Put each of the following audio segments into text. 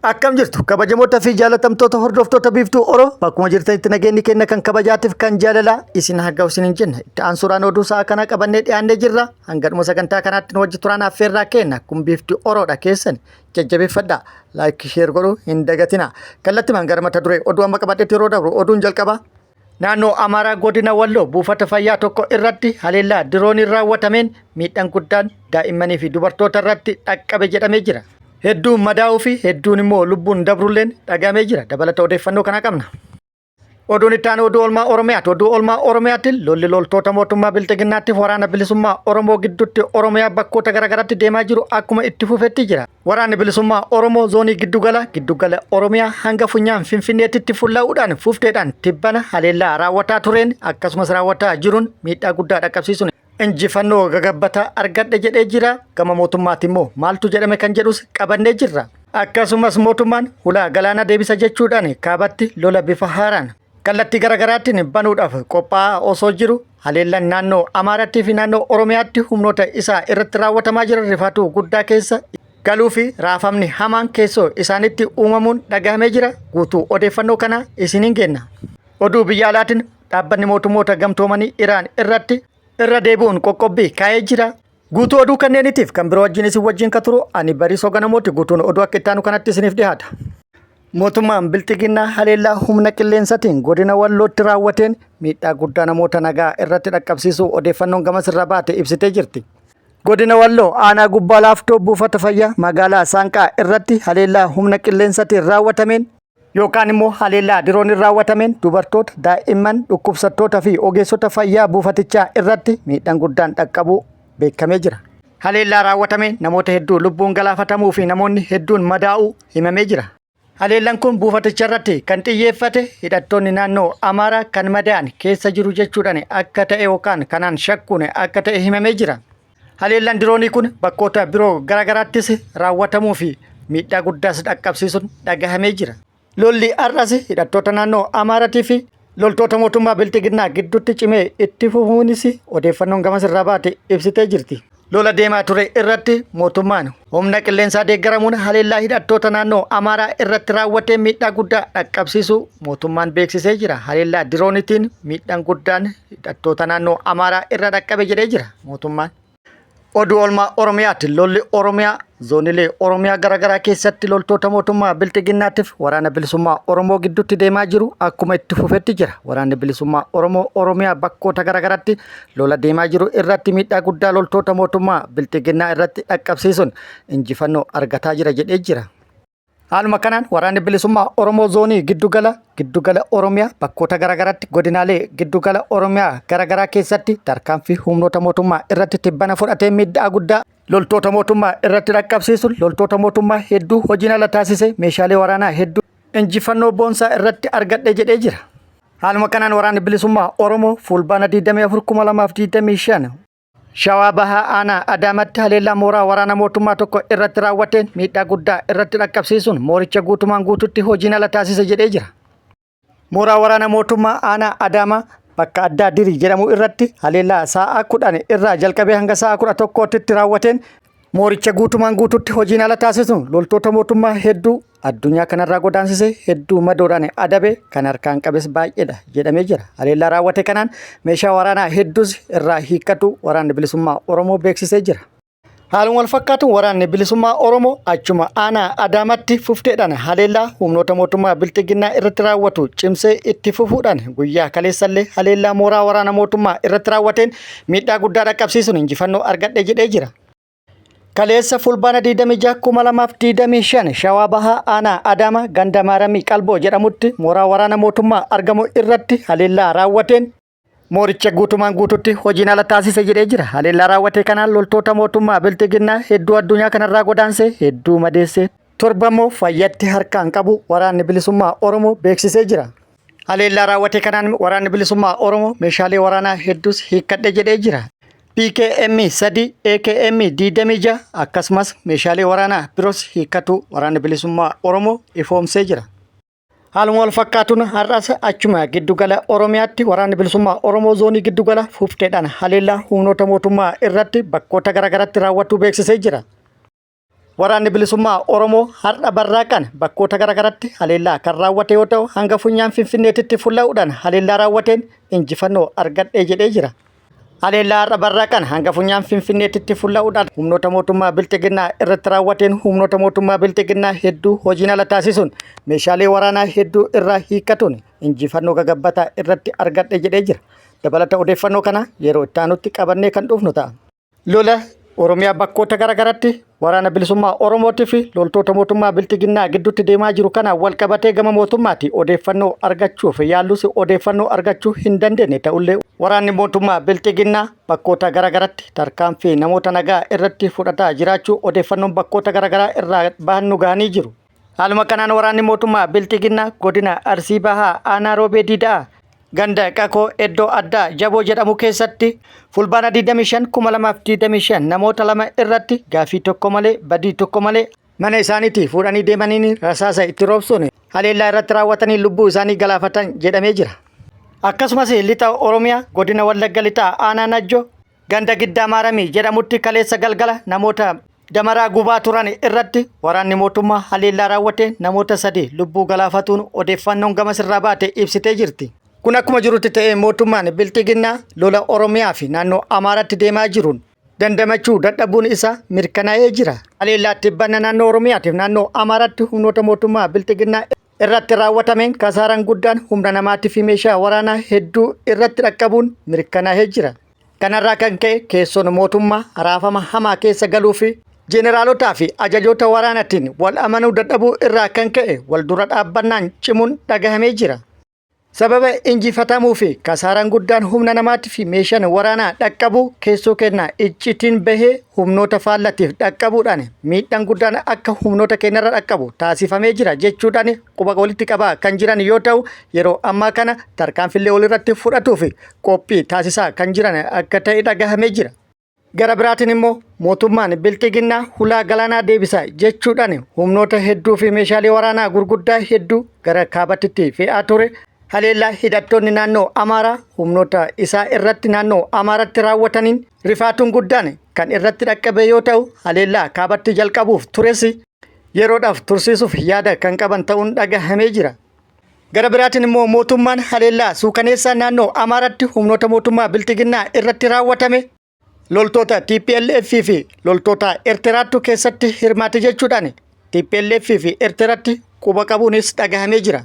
Akkam jirtu kabajamoota fi jaalatamtoota hordoftoota biiftuu Oromoo bakkuma jirtanitti nageenyi kenna kan kabajaatiif kan jaalalaa isin haggaa'u isiniin jenna. Itti aansuudhaan oduu sa'a kana qabannee dhiyaannee jirra. Hangadhuma sagantaa kanaatti nu wajji turaan affeerraa kenna kun biiftuu Oromoodha keessan jajjabeeffadhaa laayik sheer godhuu hin dagatina. Kallattimaan gara mata duree oduu amma qabadheetti yeroo dabru oduun jalqaba. Naannoo Amaaraa godina Walloo buufata fayyaa tokko irratti haleellaa dirooniin raawwatameen miidhaan guddaan daa'immanii fi dubartoota irratti dhaqqabe jedhamee jira. Hedduun madaa'uu fi hedduun immoo lubbuun dabrulleen dhagamee jira. Dabalata odeeffannoo kana qabna. Oduun itti aanu oduu oolmaa Oromiyaati. Oduu oolmaa Oromiyaatti lolli loltoota mootummaa Bilxiginnaatiif waraana bilisummaa Oromoo gidduutti Oromiyaa bakkoota garaagaraatti deemaa jiru akkuma itti fufetti jira. Waraanni bilisummaa Oromoo zoonii giddugala Oromiyaa hanga funyaan Finfinneetti fullaa'uudhaan fufteedhaan tibbana haleellaa raawwataa tureen akkasumas raawwataa jiruun miidhaa guddaa dhaqqabsiisuun injifannoo gagabbataa argadhe jedhee jira. Gama mootummaatti immoo maaltu jedhame kan jedhus qabannee jirra. Akkasumas mootummaan hulaa galaana deebisa jechuudhaan kaabatti lola bifa haaraan kallattii garaagaraatiin banuudhaaf qophaa'aa osoo jiru haleellaan naannoo Amaaraattii fi naannoo Oromiyaatti humnoota isaa irratti raawwatamaa jiran rifaatuu guddaa keessa galuu fi raafamni hamaan keessoo isaanitti uumamuun dhagahamee jira. Guutuu odeeffannoo kana isiniin kenna. Oduu biyya alaatiin dhaabbanni mootummoota gamtoomanii Iraan irratti irra deebi'uun qoqqobbii kaa'ee jira. Guutuu oduu kanneeniitiif kan biroo wajjin isin wajjin ka turu ani Bariisoo Ganamooti. Guutuun oduu akka itti aanu kanatti isiniif dhiyaata. Mootummaan Bilxiginnaa haleellaa humna qilleensaatiin godina Wallootti raawwateen miidhaa guddaa namoota nagaa irratti dhaqqabsiisuu odeeffannoon gamas irra baate ibsitee jirti. Godina Walloo aanaa gubbaa laaftoo buufata fayyaa magaalaa Saanqaa irratti haleellaa humna qilleensaatiin raawwatameen yookaan immoo haleellaa dirooniin raawwatameen dubartoota, daa'imman, dhukkubsattoota fi ogeessota fayyaa buufatichaa irratti miidhaan guddaan dhaqqabuu beekamee jira. Haleellaa raawwatameen namoota hedduu lubbuun galaafatamuu fi namoonni hedduun madaa'uu himamee jira. Haleellaan kun buufaticha irratti kan xiyyeeffate hidhattoonni naannoo Amaaraa kan madaa'an keessa jiru jechuudhaan akka ta'e yookaan kanaan shakkuun akka ta'e himamee jira. Haleellaan diroonii kun bakkoota biroo garaagaraattis raawwatamuu fi miidhaa guddaas dhaqqabsiisuun dhagahamee jira. Lolli har'as hidhattoota naannoo Amaaraatii fi loltoota mootummaa Bilxiginnaa gidduutti cimee itti fufuunis odeeffannoon gamas irraa baate ibsitee jirti. Lola deemaa ture irratti mootummaan humna qilleensaa deeggaramuun haleellaa hidhattoota naannoo Amaaraa irratti raawwatee miidhaa guddaa dhaqqabsiisuu mootummaan beeksisee jira. Haleellaa diroonitiin miidhaan guddaan hidhattoota naannoo Amaaraa irra dhaqqabe jedhee jira mootummaan. Oduu oolmaa Oromiyaatti lolli Oromiyaa zoonilee Oromiyaa garaagaraa keessatti loltoota mootummaa Bilxiginnaatiif waraana bilisummaa Oromoo gidduutti deemaa jiru akkuma itti fufetti jira. Waraanni bilisummaa Oromoo Oromiyaa bakkoota garaagaraatti lola deemaa jiru irratti miidhaa guddaa loltoota mootummaa Bilxiginnaa irratti dhaqqabsiisuun injifannoo argataa jira jedhee jira. Haaluma kanaan waraanni bilisummaa Oromoo zoonii giddugala Oromiyaa bakkoota garaagaraatti godinaalee giddugala Oromiyaa garaagaraa keessatti tarkaanfii humnoota mootummaa irratti tibbana fudhatee miidhaa guddaa loltoota mootummaa irratti dhaqqabsiisuun loltoota mootummaa hedduu hojiin ala taasise meeshaalee waraanaa hedduu injifannoo boonsaa irratti argadhe jedhee jira. Haaluma kanaan waraanni bilisummaa Oromoo fulbaana 24/2025 Shawaa Bahaa aanaa Adaamatti haleellaa mooraa waraana mootummaa tokko irratti raawwateen miidhaa guddaa irratti dhaqqabsiisuun mooricha guutumaan guututti hojiin ala taasise jedhee jira. Mooraa waraana mootummaa aanaa Adaamaa bakka addaa Dirii jedhamu irratti haleellaa sa'a 10 irraa jalqabee hanga sa'a 11tti raawwateen mooricha guutumaan guututti hojiin ala taasisuun loltoota mootummaa hedduu addunyaa kanarraa godaansisee hedduu madoodhaan adabe kan harkaan qabes baay'eedha jedhamee jira. Haleellaa raawwate kanaan meeshaa waraanaa hedduus irraa hiikkatu waraanni bilisummaa Oromoo beeksisee jira. Haaluma wal fakkaatuun waraanni bilisummaa Oromoo achuma aanaa Adaamatti fufteedhaan haleellaa humnoota mootummaa Bilxiginnaa irratti raawwatu cimsee itti fufuudhaan guyyaa kaleessallee haleellaa mooraa waraana mootummaa irratti raawwateen miidhaa guddaa dhaqqabsiisuun injifannoo argadhe jedhee jira. Kaleessa fulbaana 26/2025 Shawaa Bahaa aanaa Adaamaa ganda Maaramii Qalboo jedhamutti mooraa waraana mootummaa argamu irratti haleellaa raawwateen mooricha guutumaan guututti hojiin ala taasise jedhee jira. Haleellaa raawwate kanaan loltoota mootummaa Bilxiginnaa hedduu addunyaa kanarraa godaansee hedduu madeessee torbammoo fayyatti harkaan qabu waraanni bilisummaa Oromoo beeksisee jira. Haleellaa raawwate kanaan waraanni bilisummaa Oromoo meeshaalee waraanaa hedduus hiikkadhe jedhee jira. PKM 3 AKM 26 akkasumas meeshaalee waraanaa biroos hiikkatu waraanni bilisummaa Oromoo ifoomsee jira. Haaluma wal fakkaatuun har'as achuma giddugala Oromiyaatti waraanni bilisummaa Oromoo zoonii giddugala fufteedhaan haleellaa humnoota mootummaa irratti bakkoota garaagaraatti raawwatu beeksisee jira. Waraanni bilisummaa Oromoo har'a barraaqan bakkoota garaagaraatti haleellaa kan raawwate yoo ta'u hanga funyaan Finfinneetitti fulla'uudhaan haleellaa raawwateen injifannoo argadhee jedhee jira. Haleellaa har'a barraaqan hanga funyaan Finfinneetitti fulla'uudhaan humnoota mootummaa Bilxiginnaa irratti raawwateen humnoota mootummaa Bilxiginnaa hedduu hojiin ala taasisuun meeshaalee waraanaa hedduu irraa hiikkatuun injifannoo gagabbataa irratti argadhee jedhee jira. Dabalata odeeffannoo kana yeroo itti aanutti qabannee kan dhufnu ta'a. Lola Oromiyaa bakkoota garaagaraatti waraana bilisummaa Oromootii fi loltoota mootummaa Bilxiginnaa gidduutti deemaa jiru kana wal qabatee gama mootummaatti odeeffannoo argachuuf yaallus odeeffannoo argachuu hin dandeenye ta'ullee waraanni mootummaa Bilxiginnaa bakkoota garaagaraatti tarkaanfii namoota nagaa irratti fudhataa jiraachuu odeeffannoon bakkoota garaagaraa irraa bahan nu gahanii jiru. Haaluma kanaan waraanni mootummaa Bilxiginnaa godina Arsii Bahaa Aanaa Roobee Diidaa ganda Qakoo Eddoo Addaa Jaboo jedhamu keessatti fulbaana 25,2025 namoota lama irratti gaafii tokko malee badii tokko malee mana isaaniitti fuudhanii deemanii rasaasa itti roobsuun haleellaa irratti raawwatanii lubbuu isaanii galaafatan jedhamee jira. Akkasumas lixa Oromiyaa godina Wallagga lixaa Aanaa Najjoo ganda Giddaa Maaramii jedhamutti kaleessa galgala namoota damaraa gubaa turan irratti waraanni mootummaa haleellaa raawwate namoota 3 lubbuu galaafatuun odeeffannoon gama sirraa baate ibsitee jirti. Kun akkuma jirutti ta'ee mootummaan Bilxiginnaa lola Oromiyaa fi naannoo Amaaraatti deemaa jiruun dandamachuu dadhabuun isaa mirkanaa'ee jira. Haleellaa tibbanna naannoo Oromiyaatiif naannoo Amaaraatti humnoota mootummaa Bilxiginnaa irratti raawwatameen kasaaraan guddaan humna namaatii fi meeshaa waraanaa hedduu irratti dhaqqabuun mirkanaa'ee jira. Kanarraa kan ka'e keessoon mootummaa raafama hamaa keessa galuu fi Jeneraalotaa fi ajajoota waraanaatiin wal amanuu dadhabuu irraa kan ka'e wal dura dhaabbannaan cimuun dhagahamee jira. Sababa injifatamuu fi kasaaraan guddaan humna namaatii fi meeshaan waraanaa dhaqqabuu keessoo kennaa iccitiin bahee humnoota faallatiif dhaqqabuudhaan miidhaan guddaan akka humnoota keenyarra dhaqqabu taasifamee jira jechuudhaan quba walitti qabaa kan jiran yoo ta'u yeroo ammaa kana tarkaanfillee walirratti fudhatuu fi qophii taasisaa kan jiran akka ta'e dhagahamee jira. Gara biraatiin immoo mootummaan Bilxiginnaa hulaa galaanaa deebisa jechuudhaan humnoota hedduu fi meeshaalee waraanaa gurguddaa hedduu gara kaabaatti fe'aa ture. Haleellaa hidhattoonni naannoo Amaaraa humnoota isaa irratti naannoo Amaaraatti raawwataniin rifaatuun guddaan kan irratti dhaqqabe yoo ta'u haleellaa kaabatti jalqabuuf tures yeroodhaaf tursiisuuf yaada kan qaban ta'uun dhagahamee jira. Gara biraatiin immoo mootummaan haleellaa suukaneessaa naannoo Amaaraatti humnoota mootummaa Bilxiginnaa irratti raawwatame loltoota TPLF fi loltoota Eertiraattu keessatti hirmaate jechuudhaan TPLF fi Eertiraatti quba qabuunis dhagahamee jira.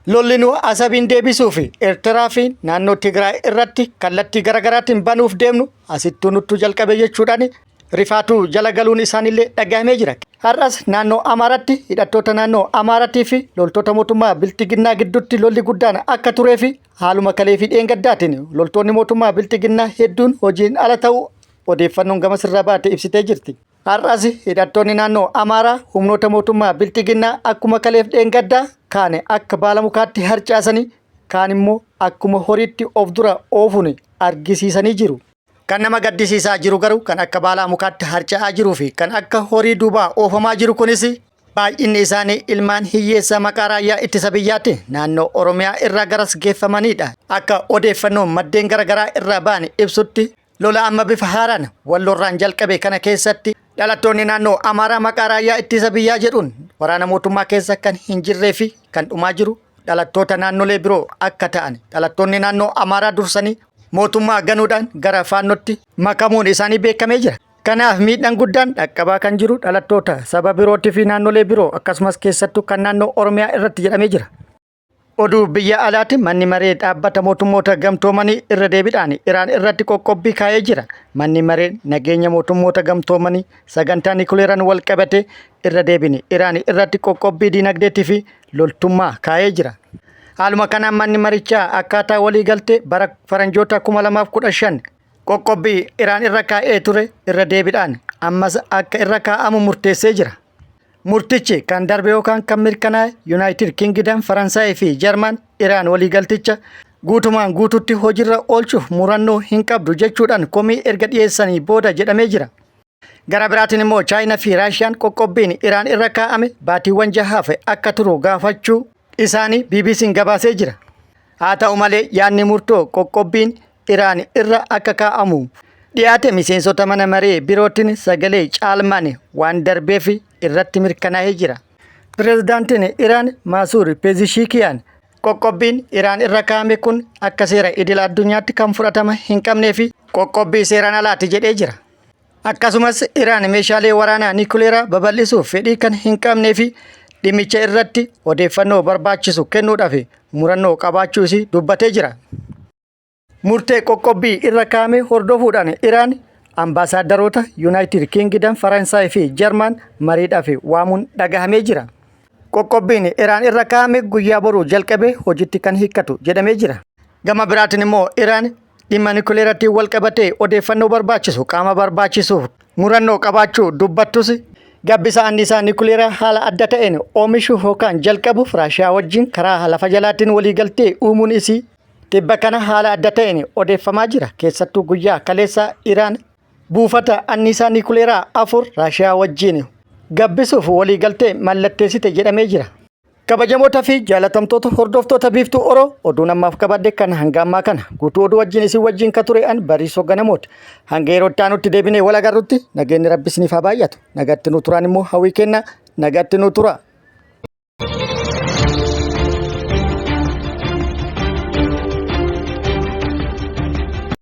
Lolli nu Asabiin deebisuu fi Eertiraa fi naannoo Tigraay irratti kallattii garaagaraatiin banuuf deemnu asittuu nuttu jalqabe jechuudhaan rifaatuu jala galuun isaanillee dhagahamee jira. Har'as naannoo Amaaraatti hidhattoota naannoo Amaaraatii fi loltoota mootummaa Bilxiginnaa gidduutti lolli guddaan akka turee fi haaluma kalee fi dheengaddaatiin loltoonni mootummaa Bilxiginnaa hedduun hojiin ala ta'uu odeeffannoon gama sirraa baate ibsitee jirti. Har'as hidhattoonni naannoo Amaaraa humnoota mootummaa Bilxiginnaa akkuma kaleef dheengaddaa kaan akka baala mukaatti harcaasanii kaan immoo akkuma horiitti of dura oofuun argisiisanii jiru. Kan nama gaddisiisaa jiru garuu kan akka baala mukaatti harca'aa jiruu fi kan akka horii duubaa oofamaa jiru kunis baay'inni isaanii ilmaan hiyyeessa maqaa raayyaa ittisa biyyaatti naannoo Oromiyaa irraa garas geeffamanidha. Akka odeeffannoon maddeen garaagaraa irraa ba'an ibsutti lola amma bifa haaraan walloorraan jalqabe kana keessatti dhalattoonni naannoo Amaaraa maqaa raayyaa ittisa biyyaa jedhuun waraana mootummaa keessa kan hin jirree fi kan dhumaa jiru dhalattoota naannolee biroo akka ta'an dhalattoonni naannoo Amaaraa dursanii mootummaa ganuudhaan gara faannootti makamuun isaanii beekamee jira. Kanaaf miidhaan guddaan dhaqqabaa kan jiru dhalattoota saba birootii fi naannolee biroo akkasumas keessattuu kan naannoo Oromiyaa irratti jedhamee jira. Oduu biyya alaatti manni maree dhaabbata mootummoota gamtoomanii irra deebiidhaan Iraan irratti qoqqobbii kaa'ee jira. Manni maree nageenya mootummoota gamtoomanii sagantaa niikuleeraan wal qabate irra deebiin Iraan irratti qoqqobbii dinagdeetii fi loltummaa kaa'ee jira. Haaluma kanaan manni marichaa akkaataa walii galtee bara faranjoota 2015 qoqqobbii Iraan irra kaa'ee ture irra deebiidhaan ammas akka irra kaa'amu murteessee jira. Murtichi kan darbe yookaan kan mirkanaa'e Yuunaayitid Kingdom, Faransaay fi Jarman Iraan waliigalticha guutumaan guututti hojiirra oolchuuf murannoo hin qabdu jechuudhaan komii erga dhiyeessanii booda jedhamee jira. Gara biraatiin immoo Chaayinaa fi Raashiyaan qoqqobbiin Iraan irra kaa'ame baatiiwwan jahaaf akka turu gaafachuu isaanii BBC'n gabaasee jira. Haa ta'u malee yaadni murtoo qoqqobbiin Iraan irra akka kaa'amu dhiyaate miseensota mana maree birootiin sagalee caalmaan waan darbeef irratti mirkanaa'ee jira. Pireezidaantiin Iraan Masuud Pezeshkiyan qoqqobbiin Iraan irra kaa'ame kun akka seera idil addunyaatti kan fudhatama hin qabnee fi qoqqobbii seeraan alaati jedhee jira. Akkasumas Iraan meeshaalee waraanaa niikuleeraa babal'isuuf fedhii kan hin qabnee fi dhimmicha irratti odeeffannoo barbaachisu kennuudhaaf murannoo qabaachuu isii dubbatee jira. Murtee qoqqobbii irra kaa'ame hordofuudhaan Iraan ambaasaadarota Yuunaayitid Kingdom, Faransaay fi Jarman mariidhaaf waamuun dhagahamee jira. Qoqqobbiin Iraan irra kaa'ame guyyaa boruu jalqabee hojiitti kan hiikkatu jedhamee jira. Gama biraatiin immoo Iraan dhimma niikuleeraatti wal qabatee odeeffannoo barbaachisu qaama barbaachisuuf murannoo qabaachuu dubbattus gabbisa anniisaa niikuleeraa haala adda ta'een oomishuu yookaan jalqabuuf Raashiyaa wajjin karaa lafa jalaatiin waliigaltee uumuun isii dhibba kana haala adda ta'een odeeffamaa jira. Keessattuu guyyaa kaleessa Iraan buufata anniisaa niikuleeraa 4 Raashiyaa wajjin gabbisuuf waliigaltee mallatteessite jedhamee jira. Kabajamoota fi jaalatamtoota hordoftoota biiftuu Oroo oduu namaaf qabadde kan hanga ammaa kana guutuu oduu wajjin isin wajjin ka ture an Bariisoo Ganamooti. Hanga yeroo itti aanutti deebinee wal agarrutti nageenyi Rabbi isiniif haa baay'atu. Nagatti nu turaan immoo hawwii kenna. Nagatti nu tura.